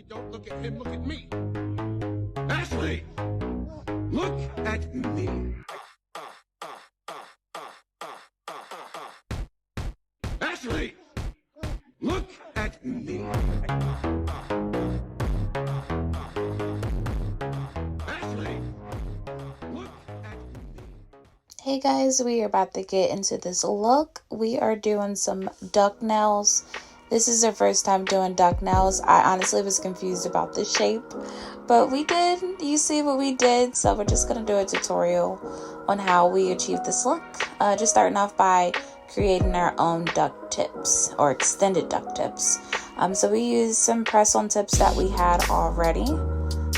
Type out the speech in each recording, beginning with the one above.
Don't look at him, look at me. Ashley, look at me. Ashley, look at me. Ashley, look at me. Hey guys, we are about to get into this look. We are doing some duck nails. This is our first time doing duck nails. I honestly was confused about the shape, but we did. You see what we did, so we're just going to do a tutorial on how we achieve this look. Just starting off by creating our own duck tips or extended duck tips. So we used some press-on tips that we had already,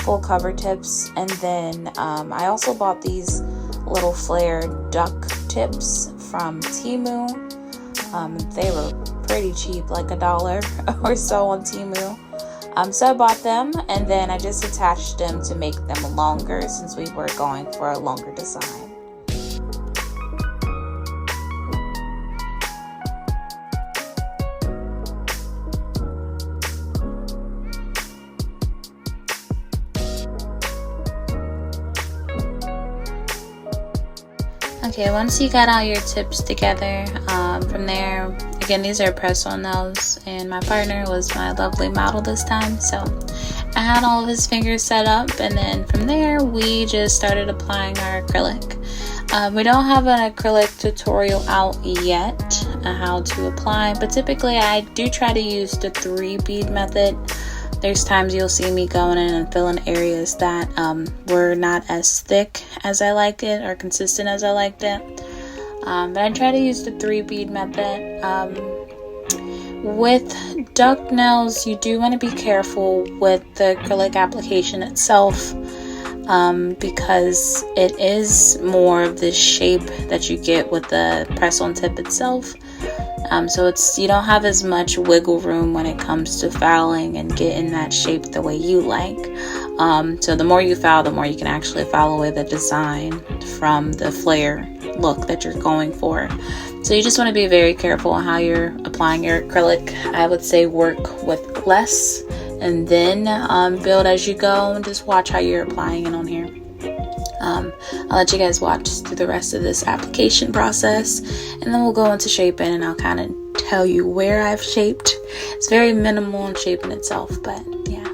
full cover tips, and then I also bought these little flared duck tips from Temu. They were pretty cheap, like $1 or so on Temu. So I bought them, and then I just attached them to make them longer since we were going for a longer design. Okay, once you got all your tips together, from there, again, these are press-on nails, and my partner was my lovely model this time, so I had all of his fingers set up, and then from there, we just started applying our acrylic. We don't have an acrylic tutorial out yet on how to apply, but typically I do try to use the 3-bead method. There's times you'll see me going in and filling areas that were not as thick as I liked it or consistent as I liked it. But I try to use the 3-bead method. With duck nails, you do want to be careful with the acrylic application itself because it is more of the shape that you get with the press-on tip itself. So you don't have as much wiggle room when it comes to filing and getting that shape the way you like. So the more you file, the more you can actually file away the design from the flare look that you're going for. So you just want to be very careful on how you're applying your acrylic. I would say work with less and then build as you go, and just watch how you're applying it on here. I'll let you guys watch through the rest of this application process, and then we'll go into shaping, and I'll kind of tell you where I've shaped. It's very minimal in shaping itself, but yeah.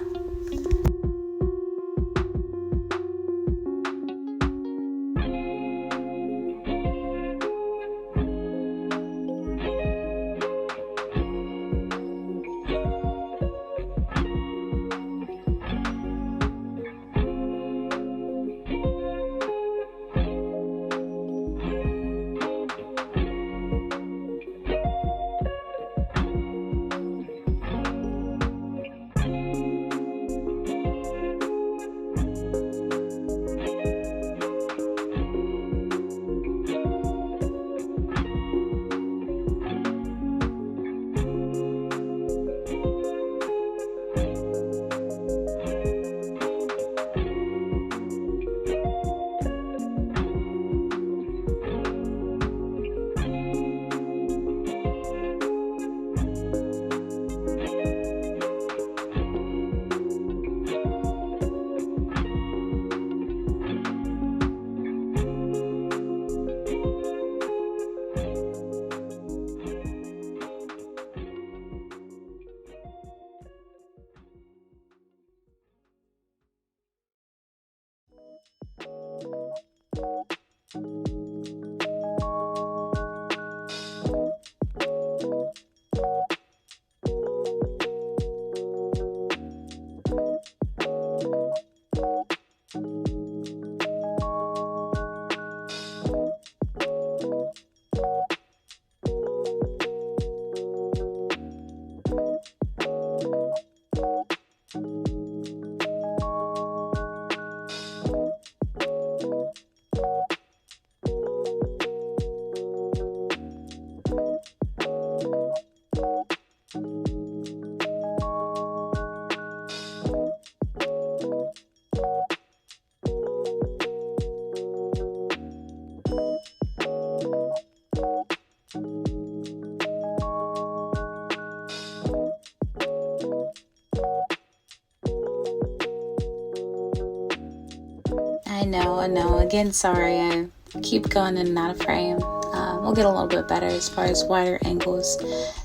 I know. Again, sorry, I keep going in and out of frame. We'll get a little bit better as far as wider angles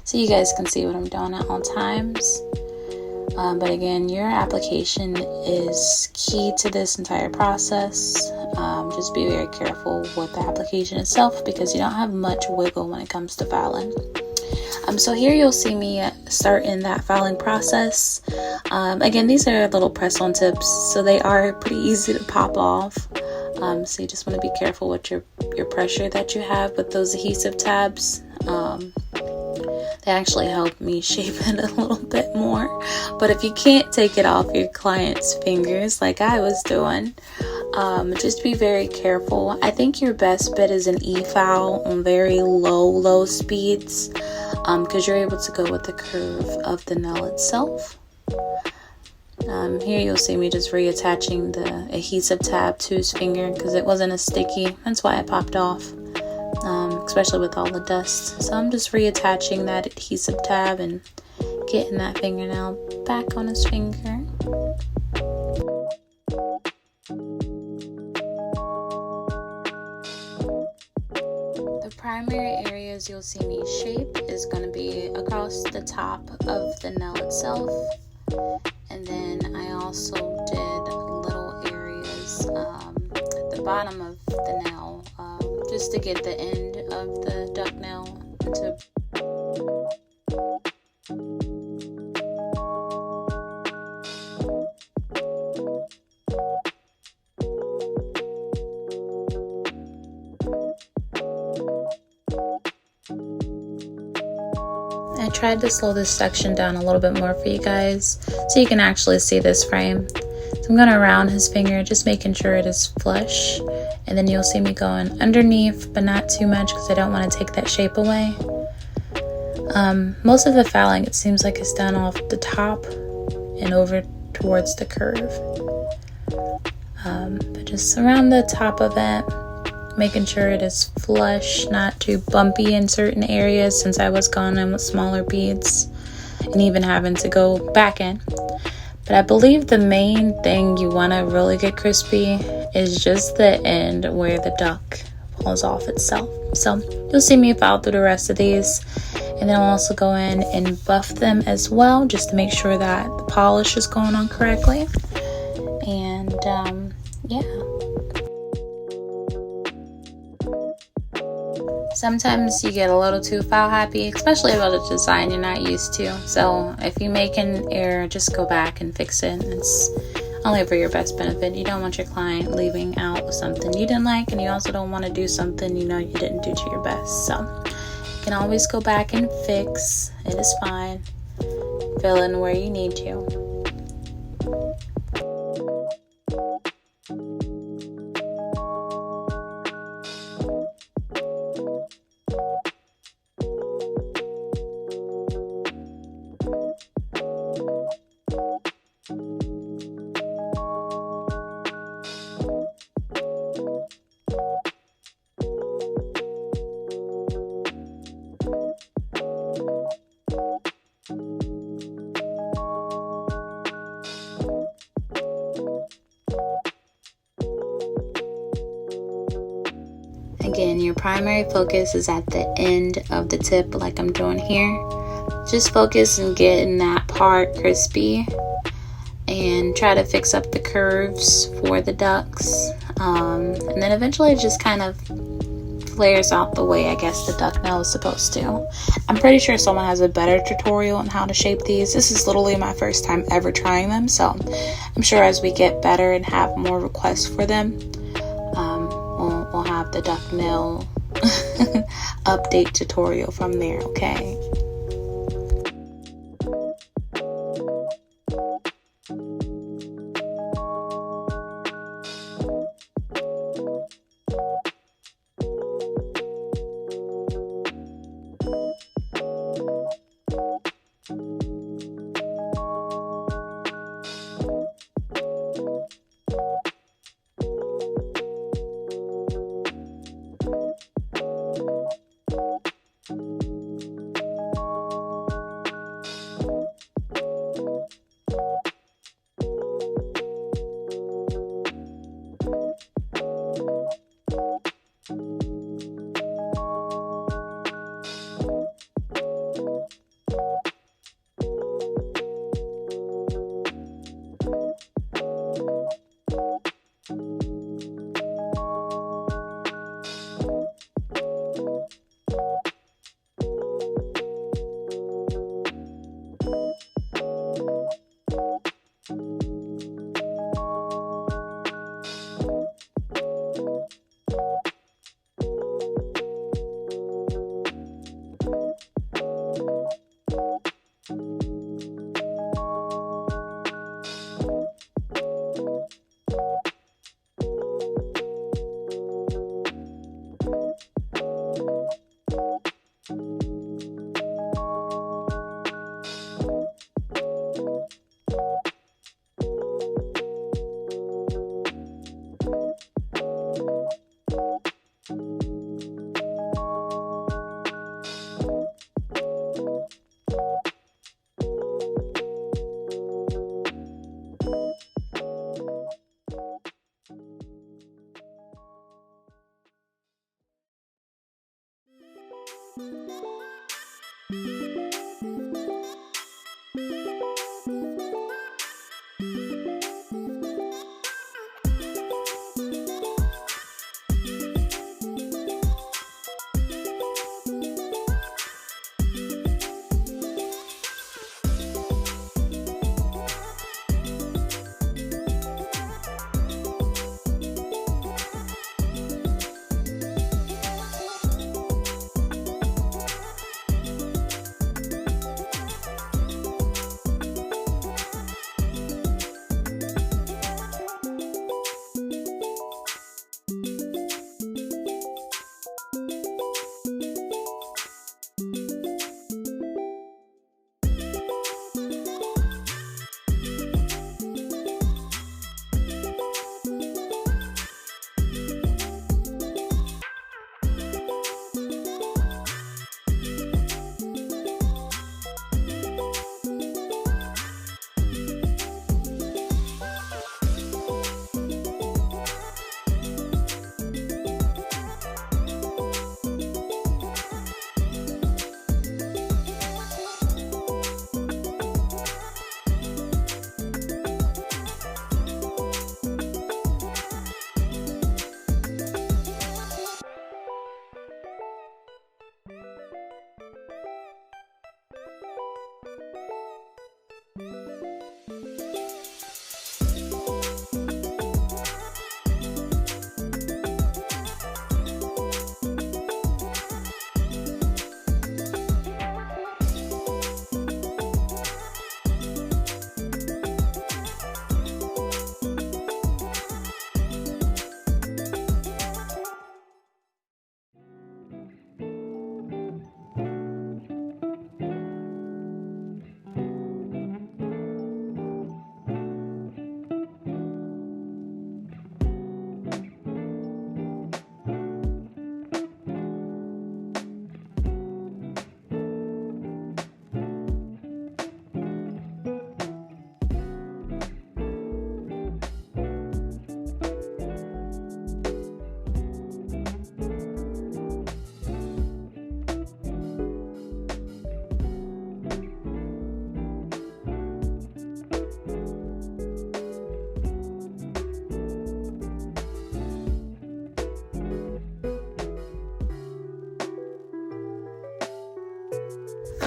so you guys can see what I'm doing at all times. But again, your application is key to this entire process. Just be very careful with the application itself because you don't have much wiggle when it comes to filing. So here you'll see me start in that filing process. Again, these are little press-on tips, so they are pretty easy to pop off. So you just want to be careful with your pressure that you have with those adhesive tabs. They actually help me shape it a little bit more. But if you can't take it off your client's fingers like I was doing, just be very careful. I think your best bet is an E-file on very low speeds, because you're able to go with the curve of the nail itself. Here you'll see me just reattaching the adhesive tab to his finger because it wasn't as sticky. That's why it popped off, especially with all the dust. So I'm just reattaching that adhesive tab and getting that fingernail back on his finger. The primary areas you'll see me shape is going to be across the top of the nail itself. And then I also did little areas at the bottom of the nail, just to get the end of the duck nail into. I tried to slow this section down a little bit more for you guys so you can actually see this frame. So I'm going to round his finger, just making sure it is flush. And then you'll see me going underneath, but not too much because I don't want to take that shape away. Most of the filing, it seems like it's done off the top and over towards the curve. But just around the top of it, making sure it is flush, not too bumpy in certain areas since I was going in with smaller beads and even having to go back in. But I believe the main thing you want to really get crispy is just the end where the duck falls off itself. So you'll see me file through the rest of these, and then I'll also go in and buff them as well just to make sure that the polish is going on correctly. And yeah. Sometimes you get a little too file happy, especially about a design you're not used to. So if you make an error, just go back and fix it. It's only for your best benefit. You don't want your client leaving out with something you didn't like, and you also don't want to do something you know you didn't do to your best. So you can always go back and fix. It is fine. Fill in where you need to. Again, your primary focus is at the end of the tip like I'm doing here. Just focus on getting that part crispy and try to fix up the curves for the ducks. And then eventually it just kind of flares out the way I guess the duck nail is supposed to. I'm pretty sure someone has a better tutorial on how to shape these. This is literally my first time ever trying them, so I'm sure as we get better and have more requests for them, we'll have the duck nail update tutorial from there, okay?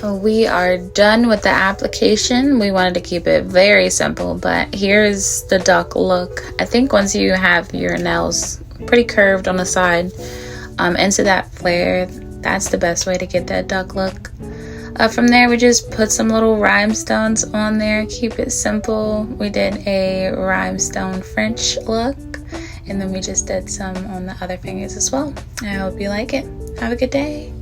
We are done with the application. We wanted to keep it very simple, but here's the duck look. I think once you have your nails pretty curved on the side into that flare, that's the best way to get that duck look. From there, we just put some little rhinestones on there, keep it simple. We did a rhinestone French look, and then we just did some on the other fingers as well. I hope you like it. Have a good day.